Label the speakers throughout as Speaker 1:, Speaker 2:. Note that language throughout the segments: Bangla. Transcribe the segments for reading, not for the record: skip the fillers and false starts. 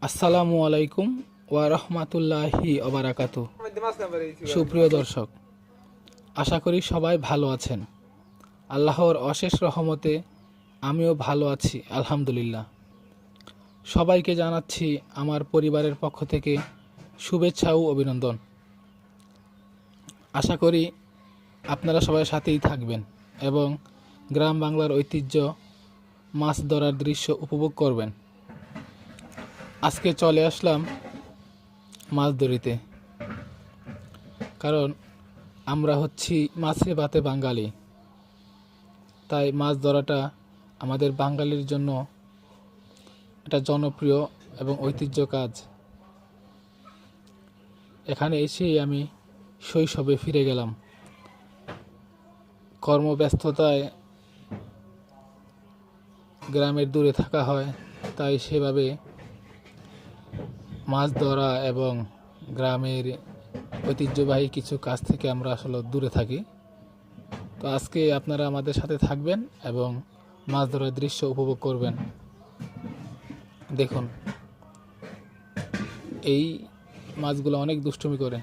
Speaker 1: আসসালামু আলাইকুম ওয়া রাহমাতুল্লাহি ওয়া বারাকাতুহু। সুপ্রিয় দর্শক, আশা করি সবাই ভালো আছেন। আল্লাহর অশেষ রহমতে আমিও ভালো আছি আলহামদুলিল্লাহ। সবাইকে জানাচ্ছি আমার পরিবারের পক্ষ থেকে শুভেচ্ছা ও অভিনন্দন। আশা করি আপনারা সবাই সাথেই থাকবেন এবং গ্রাম বাংলার ঐতিহ্য মাছ ধরার দৃশ্য উপভোগ করবেন। আজকে চলে আসলাম মাছ ধরিতে, কারণ আমরা হচ্ছি মাছে ভাতে বাঙালি। তাই মাছ ধরাটা আমাদের বাঙালির জন্য একটা জনপ্রিয় এবং ঐতিহ্য কাজ। এখানে এসেই আমি শৈশবে ফিরে গেলাম। কর্মব্যস্ততায় গ্রামের দূরে থাকা হয়, তাই সেভাবে মাছ ধরা এবং গ্রামের ঐতিহ্যবাহী কিছু কাজ থেকে আমরা আসলে দূরে থাকি। তো আজকে আপনারা আমাদের সাথে থাকবেন এবং মাছ ধরার দৃশ্য উপভোগ করবেন। দেখুন, এই মাছগুলো অনেক দুষ্টুমি করে।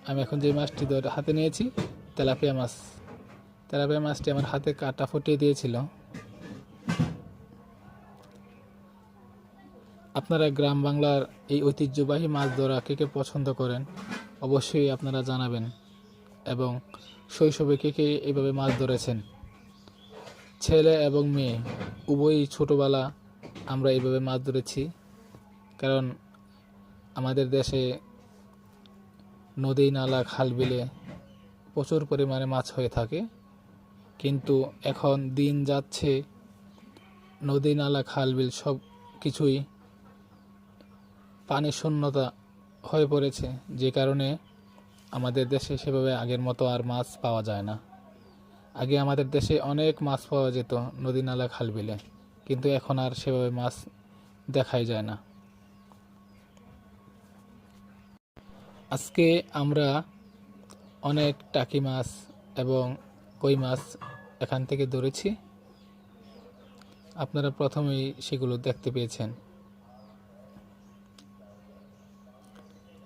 Speaker 1: আমি এখন যে মাছটি হাতে নিয়েছি তেলাপিয়া মাছ। তেলাপিয়া মাছটি আমার হাতে কাটা ফুটিয়ে দিয়েছিল। আপনারা গ্রাম বাংলার এই ঐতিহ্যবাহী মাছ ধরা কে কে পছন্দ করেন অবশ্যই আপনারা জানাবেন, এবং শৈশবে কে কে এইভাবে মাছ ধরেছেন। ছেলে এবং মেয়ে উভয়ই ছোটোবেলা আমরা এইভাবে মাছ ধরেছি, কারণ আমাদের দেশে নদী নালা খাল বিলে প্রচুর পরিমাণে মাছ হয়ে থাকে। কিন্তু এখন দিন যাচ্ছে, নদী নালা খাল বিল সব কিছুই পানি শূন্যতা হয়ে পড়েছে, যে কারণে আমাদের দেশে সেভাবে আগের মতো আর মাছ পাওয়া যায় না। আগে আমাদের দেশে অনেক মাছ পাওয়া যেত নদী নালা খাল বিলে, কিন্তু এখন আর সেভাবে মাছ দেখাই যায় না। আজকে আমরা অনেক টাকি মাছ এবং কই মাছ এখান থেকে ধরেছি। আপনারা প্রথমেই সেগুলো দেখতে পেয়েছেন।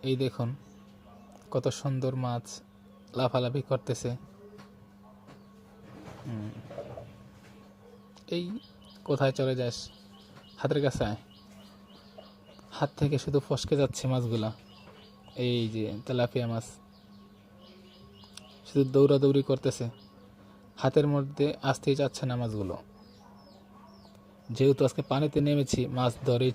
Speaker 1: এই দেখুন কত সুন্দর মাছ লাফালাফি করতেছে। এই কোথায় চলে যাস, হাতের কাছে আয়। হাত থেকে শুধু ফসকে যাচ্ছে মাছগুলা। এই যে তেলাপিয়া মাছ শুধু দৌড়াদৌড়ি করতেছে, হাতের মধ্যে আসতেই যাচ্ছে না মাছগুলো। যেহেতু আজকে পানিতে নেমেছি, মাছ ধরেই